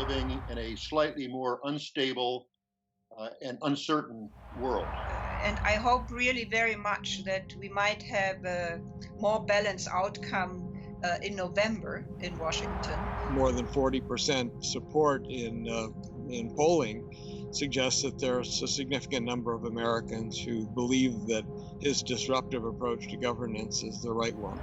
living in a slightly more unstable and uncertain world. And I hope really very much that we might have a more balanced outcome in November in Washington. More than 40% support in polling suggests that there's a significant number of Americans who believe that his disruptive approach to governance is the right one.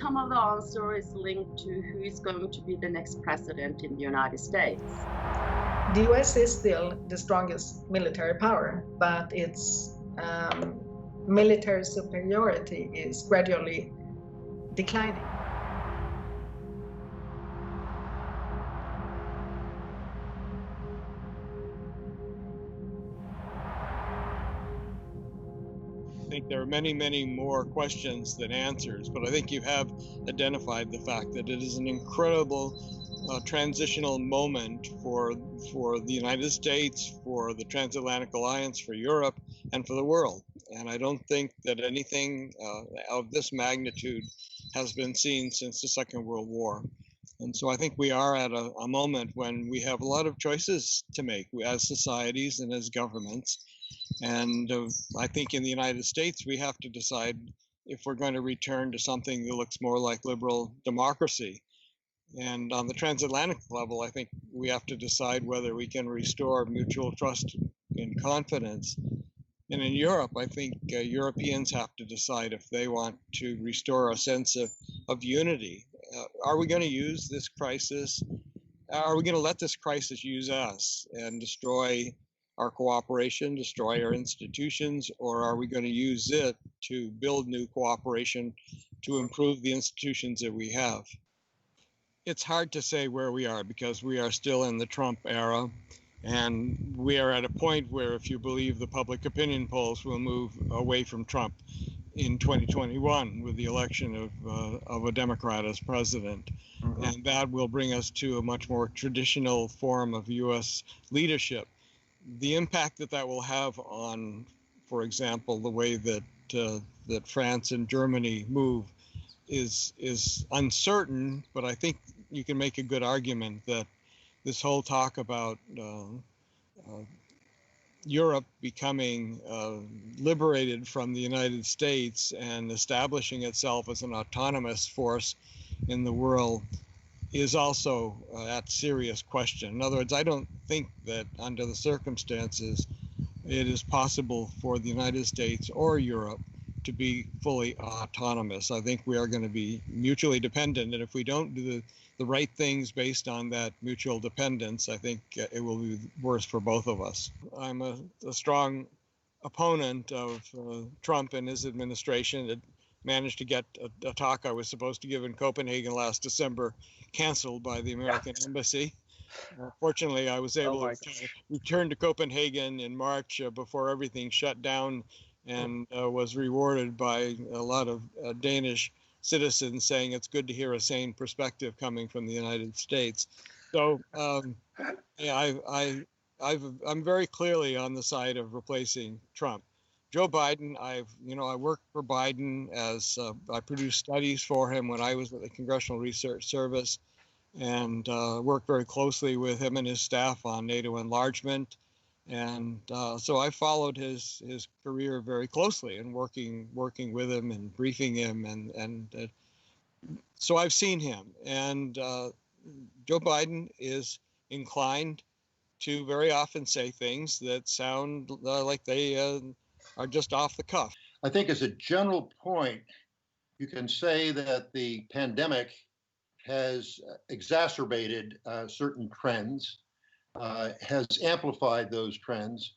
Some of the answer is linked to who is going to be the next president in the United States. The US is still the strongest military power, but its military superiority is gradually declining. I think there are many, many more questions than answers, but I think you have identified the fact that it is an incredible transitional moment for the United States, for the Transatlantic Alliance, for Europe, and for the world. And I don't think that anything of this magnitude has been seen since the Second World War. And so I think we are at a moment when we have a lot of choices to make as societies and as governments. And I think in the United States, we have to decide if we're going to return to something that looks more like liberal democracy. And on the transatlantic level, I think we have to decide whether we can restore mutual trust and confidence. And in Europe, I think Europeans have to decide if they want to restore a sense of unity. Are we going to use this crisis? Are we going to let this crisis use us and destroy our cooperation, destroy our institutions, or are we going to use it to build new cooperation to improve the institutions that we have? It's hard to say where we are because we are still in the Trump era, and we are at a point where, if you believe the public opinion polls, will move away from Trump in 2021 with the election of a Democrat as president. Mm-hmm. And that will bring us to a much more traditional form of U.S. leadership. The impact that will have on, for example, the way that France and Germany move is uncertain, but I think you can make a good argument that this whole talk about Europe becoming liberated from the United States and establishing itself as an autonomous force in the world is also at serious question. In other words, I don't think that under the circumstances it is possible for the United States or Europe to be fully autonomous. I think we are going to be mutually dependent, and if we don't do the right things based on that mutual dependence, I think it will be worse for both of us. I'm a strong opponent of Trump and his administration. It managed to get a talk I was supposed to give in Copenhagen last December canceled by the American embassy. Fortunately, I was able to return to Copenhagen in March before everything shut down, and was rewarded by a lot of Danish citizens saying it's good to hear a sane perspective coming from the United States. So I'm very clearly on the side of replacing Trump. Joe Biden, I worked for Biden as I produced studies for him when I was at the Congressional Research Service, and worked very closely with him and his staff on NATO enlargement. And so I followed his career very closely and working with him and briefing him, and so I've seen him. And Joe Biden is inclined to very often say things that sound like they are just off the cuff. I think as a general point, you can say that the pandemic has exacerbated certain trends, has amplified those trends,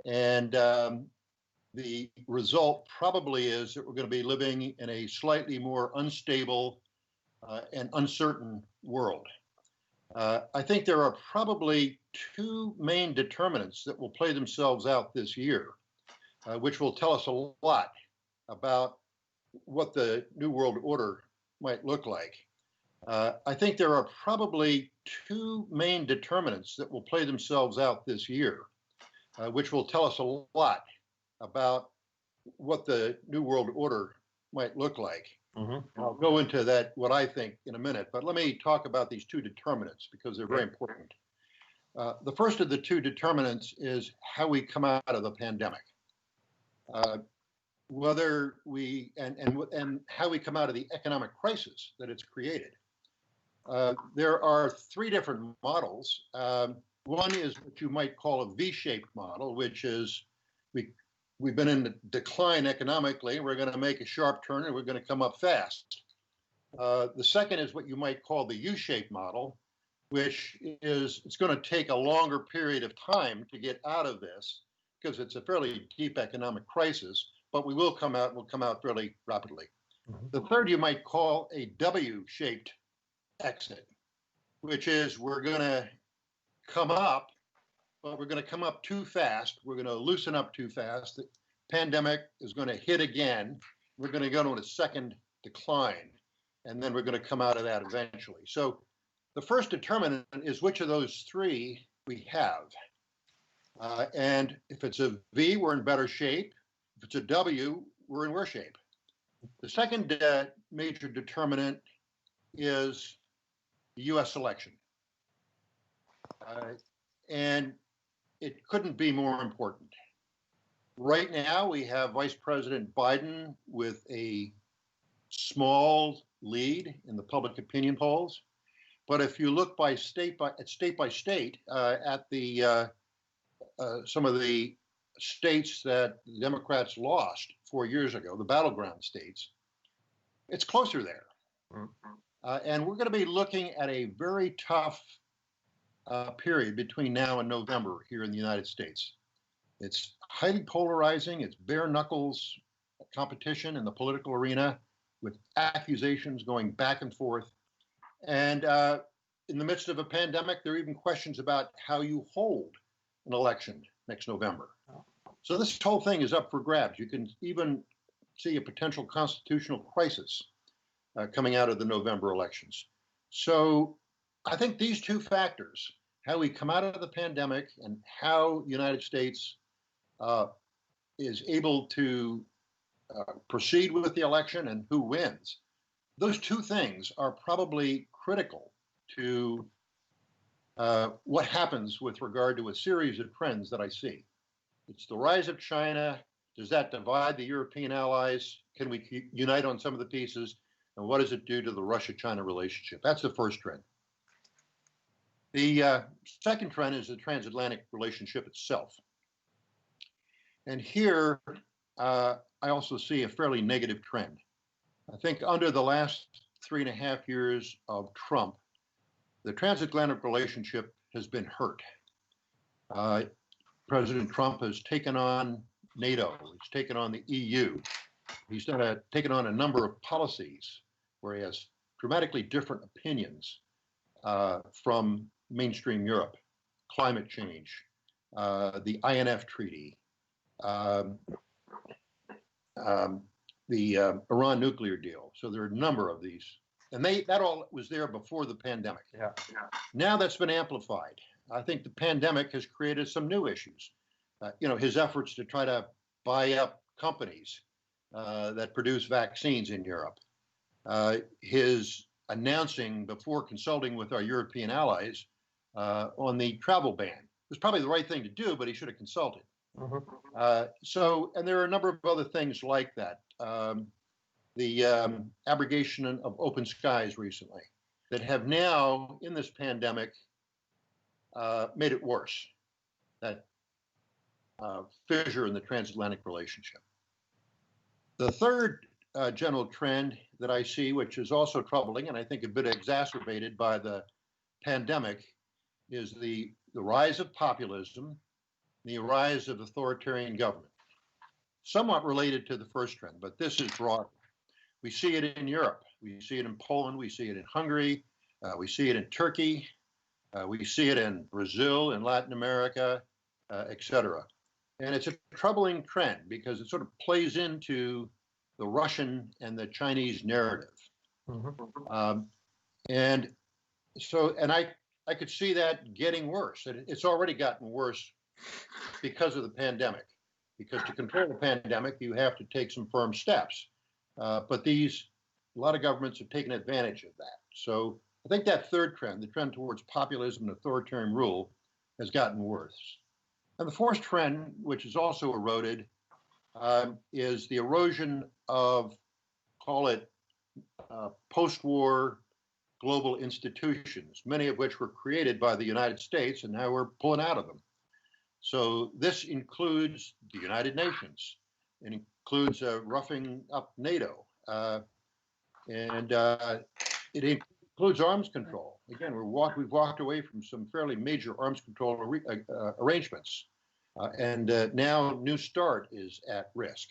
and the result probably is that we're going to be living in a slightly more unstable and uncertain world. I think there are probably two main determinants that will play themselves out this year, which will tell us a lot about what the New World Order might look like. I think there are probably two main determinants that will play themselves out this year, which will tell us a lot about what the New World Order might look like. I'll go into that, what I think, in a minute, but let me talk about these two determinants because they're very important. The first of the two determinants is how we come out of the pandemic. Whether we, and how we come out of the economic crisis that it's created. There are three different models. One is what you might call a V-shaped model, which is we've been in decline economically. We're going to make a sharp turn and we're going to come up fast. The second is what you might call the U-shaped model, which is it's going to take a longer period of time to get out of this because it's a fairly deep economic crisis, but we will come out and we'll come out fairly rapidly. The third you might call a W-shaped exit, which is we're going to come up, but we're going to come up too fast. We're going to loosen up too fast. The pandemic is going to hit again. We're going to go to a second decline, and then we're going to come out of that eventually. So the first determinant is which of those three we have. And if it's a V, we're in better shape. If it's a W, we're in worse shape. The second major determinant is the U.S. election. And it couldn't be more important. Right now, we have Vice President Biden with a small lead in the public opinion polls. But if you look by state by state at the some of the states that the Democrats lost 4 years ago, the battleground states, it's closer there. And we're going to be looking at a very tough period between now and November here in the United States. It's highly polarizing. It's bare knuckles competition in the political arena with accusations going back and forth. And in the midst of a pandemic, there are even questions about how you hold an election next November. So this whole thing is up for grabs. You can even see a potential constitutional crisis coming out of the November elections. So I think these two factors, how we come out of the pandemic and how the United States is able to proceed with the election and who wins, those two things are probably critical to what happens with regard to a series of trends that I see. It's the rise of China. Does that divide the European allies? Can we unite on some of the pieces? And what does it do to the Russia-China relationship? That's the first trend. The second trend is the transatlantic relationship itself. And here, I also see a fairly negative trend. I think under the last 3.5 years of Trump, the transatlantic relationship has been hurt. President Trump has taken on NATO, he's taken on the EU, he's taken on a number of policies where he has dramatically different opinions from mainstream Europe, climate change, the INF Treaty, the Iran nuclear deal. So there are a number of these. And that all was there before the pandemic. Yeah. Now that's been amplified. I think the pandemic has created some new issues. His efforts to try to buy up companies that produce vaccines in Europe. His announcing before consulting with our European allies on the travel ban. It was probably the right thing to do, but he should have consulted. And there are a number of other things like that. The abrogation of open skies recently that have now, in this pandemic, made it worse. That fissure in the transatlantic relationship. The third general trend that I see, which is also troubling and I think a bit exacerbated by the pandemic, is the rise of populism, the rise of authoritarian government. Somewhat related to the first trend, but this is broader. We see it in Europe. We see it in Poland. We see it in Hungary. We see it in Turkey. We see it in Brazil, in Latin America, et cetera. And it's a troubling trend because it sort of plays into the Russian and the Chinese narrative. And I could see that getting worse. It's already gotten worse because of the pandemic. Because to control the pandemic, you have to take some firm steps. But these a lot of governments have taken advantage of that. So I think that third trend, the trend towards populism and authoritarian rule, has gotten worse. And the fourth trend, which is also eroded, is the erosion of, call it, post-war global institutions, many of which were created by the United States, and now we're pulling out of them. So this includes the United Nations. It includes roughing up NATO. And it includes arms control. Again, we've walked away from some fairly major arms control arrangements. And now New START is at risk.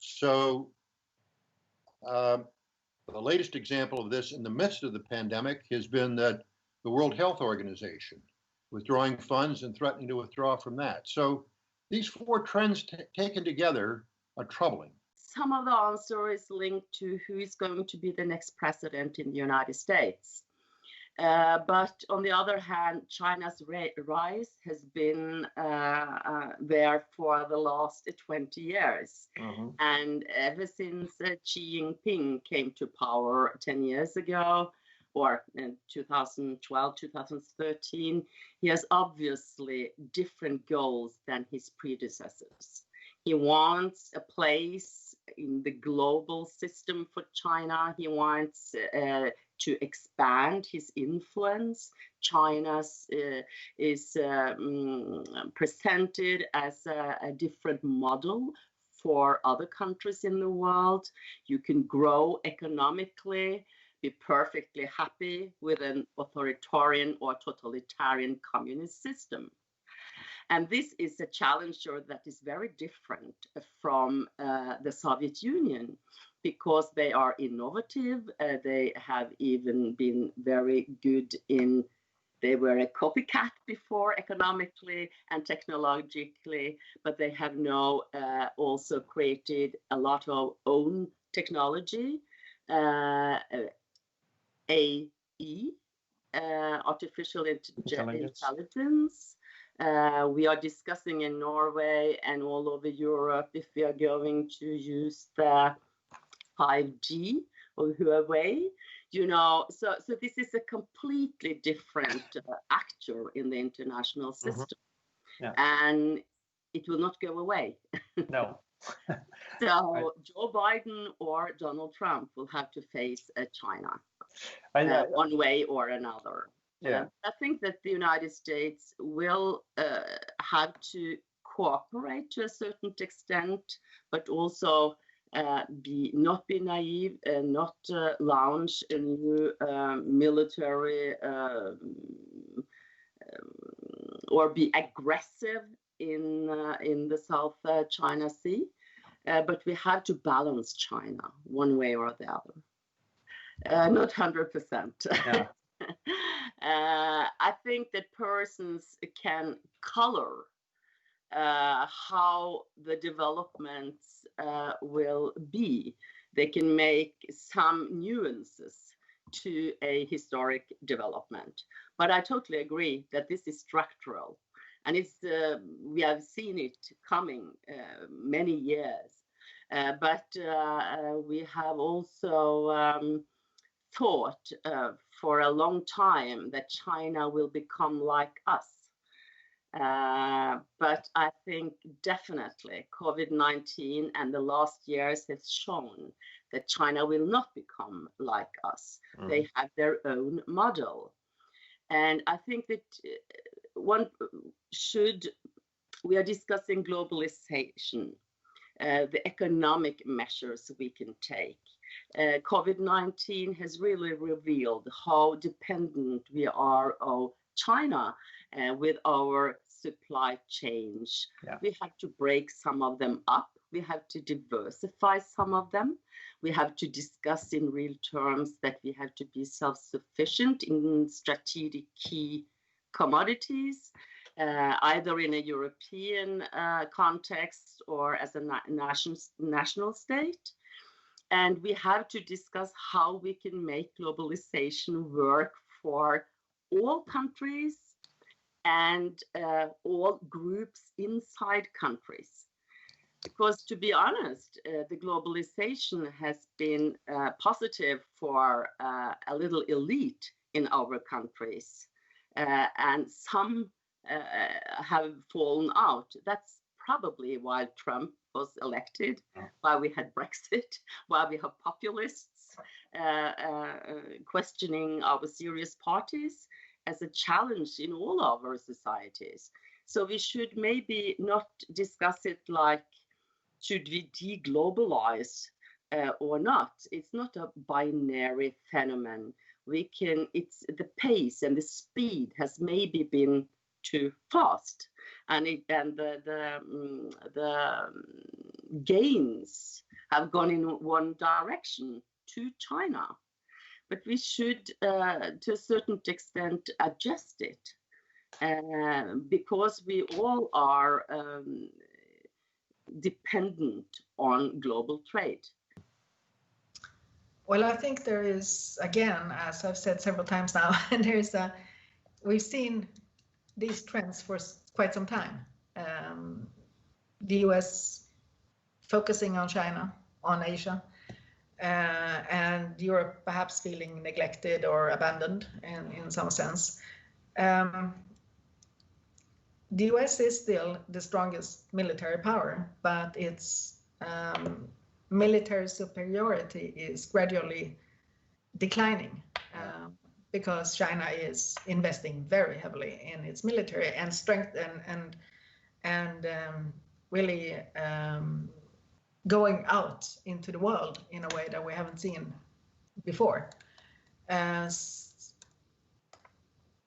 So the latest example of this in the midst of the pandemic has been that the World Health Organization withdrawing funds and threatening to withdraw from that. So these four trends taken together are troubling. Some of the answer is linked to who is going to be the next president in the United States. But on the other hand, China's rise has been there for the last 20 years. Mm-hmm. And ever since Xi Jinping came to power 10 years ago, or in 2012, 2013, he has obviously different goals than his predecessors. He wants a place in the global system for China. He wants to expand his influence. China is presented as a different model for other countries in the world. You can grow economically, be perfectly happy with an authoritarian or totalitarian communist system. And this is a challenger that is very different from the Soviet Union, because they are innovative. They have even been very good they were a copycat before economically and technologically, but they have now also created a lot of own technology, AE, artificial intelligence. We are discussing in Norway and all over Europe if we are going to use the 5G or Huawei, so this is a completely different actor in the international system. Mm-hmm. Yeah. And it will not go away. No. So Joe Biden or Donald Trump will have to face China one way or another. Yeah. I think that the United States will have to cooperate to a certain extent, but also not be naive and not launch a new military or be aggressive in the South China Sea. But we have to balance China one way or the other. Not 100%. Yeah. I think that persons can color how the developments will be. They can make some nuances to a historic development. But I totally agree that this is structural. And we have seen it coming many years. But we have also thought for a long time that China will become like us. But I think definitely COVID-19 and the last years has shown that China will not become like us. Mm. They have their own model. And I think that we are discussing globalization, the economic measures we can take. COVID-19 has really revealed how dependent we are on China with our supply chains. Yeah. We have to break some of them up. We have to diversify some of them. We have to discuss in real terms that we have to be self-sufficient in strategic key commodities, either in a European context or as a national state. And we have to discuss how we can make globalization work for all countries and all groups inside countries. Because to be honest, the globalization has been positive for a little elite in our countries, and some have fallen out. That's probably why Trump was elected, why we had Brexit, why we have populists questioning our serious parties as a challenge in all our societies. So we should maybe not discuss it like, should we deglobalize or not? It's not a binary phenomenon. It's the pace and the speed has maybe been too fast, and the gains have gone in one direction, to China. But we should, to a certain extent, adjust it because we all are dependent on global trade. Well, I think there is, again, as I've said several times now, we've seen these trends for quite some time. The US focusing on China, on Asia, and Europe perhaps feeling neglected or abandoned in some sense. The US is still the strongest military power, but its military superiority is gradually declining because China is investing very heavily in its military and strength and really going out into the world in a way that we haven't seen before.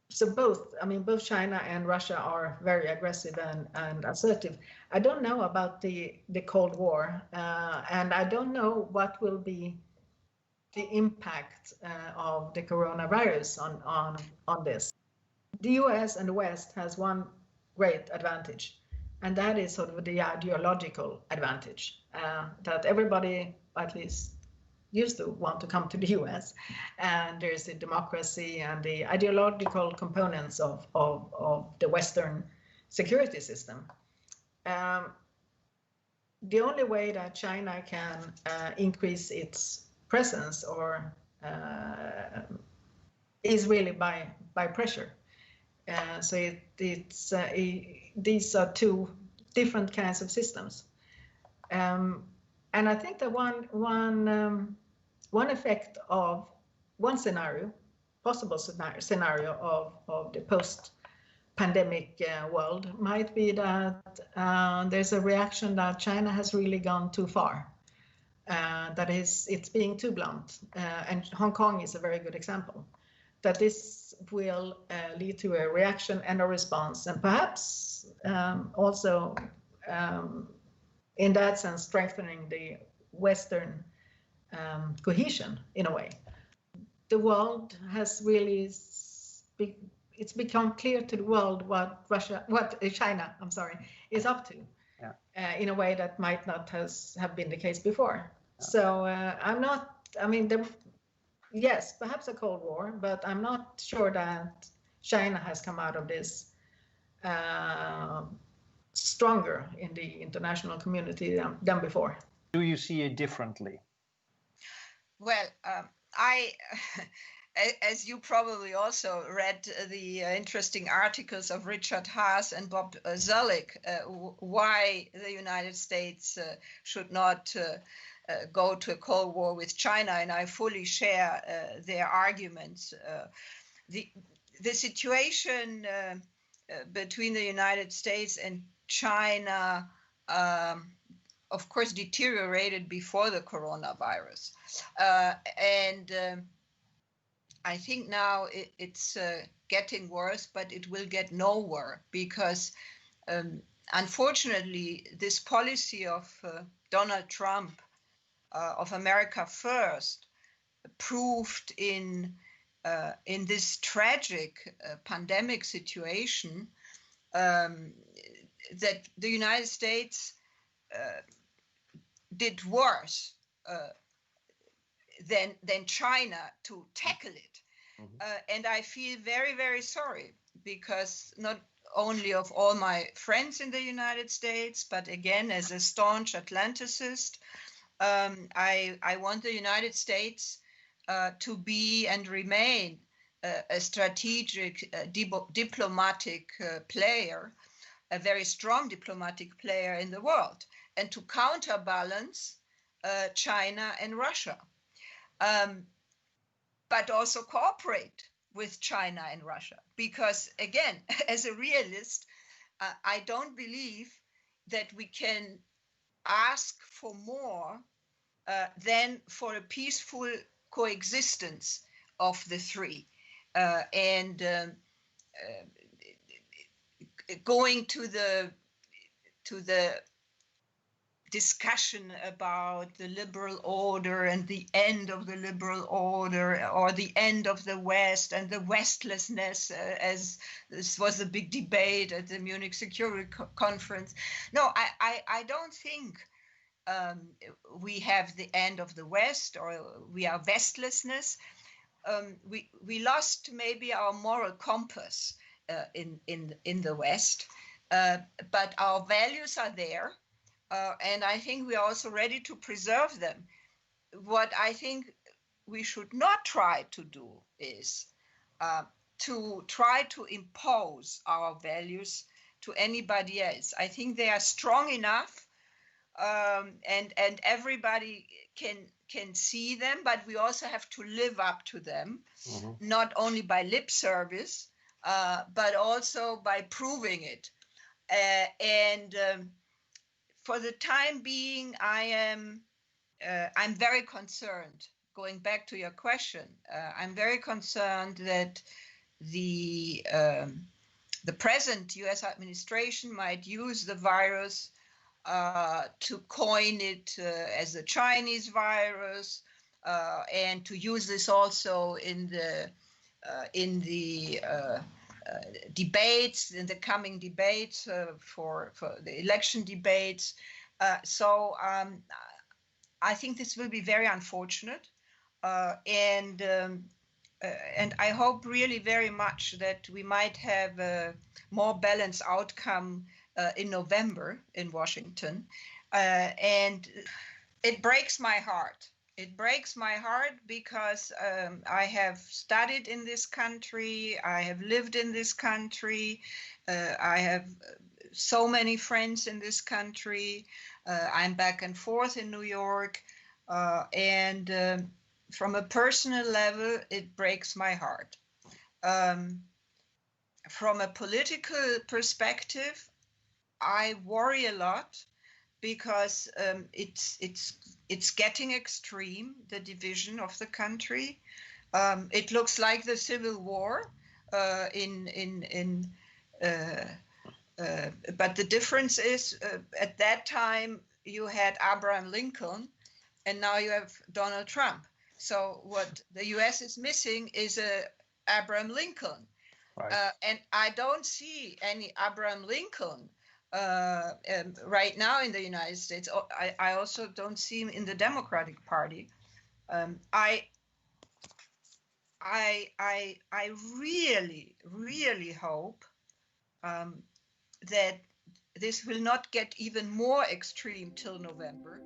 So both China and Russia are very aggressive and assertive. I don't know about the Cold War, and I don't know what will be the impact of the coronavirus on this. The US and the West has one great advantage, and that is sort of the ideological advantage, that everybody at least used to want to come to the US, and there's the democracy and the ideological components of the Western security system. The only way that China can increase its presence is really by pressure. So these are two different kinds of systems, and I think that one effect of one possible scenario of the post-pandemic world might be that there's a reaction that China has really gone too far. That is, it's being too blunt, and Hong Kong is a very good example. That this will lead to a reaction and a response, and perhaps also in that sense strengthening the Western cohesion in a way. The world has really, it's become clear to the world what China is up to, in a way that might not have been the case before. So yes, perhaps a Cold War, but I'm not sure that China has come out of this stronger in the international community than before. Do you see it differently? Well, as you probably also read the interesting articles of Richard Haas and Bob Zoellick, why the United States should not go to a Cold War with China, and I fully share their arguments. The situation between the United States and China, of course, deteriorated before the coronavirus. And I think now it's getting worse, but it will get nowhere because, unfortunately, this policy of Donald Trump, of America First, proved in this tragic pandemic situation that the United States did worse than China to tackle it. Mm-hmm. And I feel very, very sorry because not only of all my friends in the United States, but again, as a staunch Atlanticist, I want the United States to be and remain a strategic diplomatic player, a very strong diplomatic player in the world, and to counterbalance China and Russia, but also cooperate with China and Russia. Because again, as a realist, I don't believe that we can ask for more than for a peaceful coexistence of the three. Going to the discussion about the liberal order and the end of the liberal order, or the end of the West and the Westlessness, as this was a big debate at the Munich Security Conference. No, I don't think we have the end of the West, or we are Westlessness. We lost maybe our moral compass in the West, but our values are there. And I think we are also ready to preserve them. What I think we should not try to do is to try to impose our values to anybody else. I think they are strong enough, and everybody can see them, but we also have to live up to them, not only by lip service, but also by proving it. For the time being, I'm very concerned. Going back to your question, I'm very concerned that the present U.S. administration might use the virus to coin it as a Chinese virus, and to use this also in the debates, in the coming debates for the election debates. So I think this will be very unfortunate, and I hope really very much that we might have a more balanced outcome in November in Washington. And it breaks my heart. It breaks my heart because I have studied in this country, I have lived in this country, I have so many friends in this country, I'm back and forth in New York, and from a personal level, it breaks my heart. From a political perspective, I worry a lot, because it's getting extreme, the division of the country. It looks like the Civil War, but the difference is at that time you had Abraham Lincoln, and now you have Donald Trump. So what the U.S. is missing is a Abraham Lincoln, right. And I don't see any Abraham Lincoln right now in the United States. I also don't see him in the Democratic Party. I really, really hope that this will not get even more extreme till November.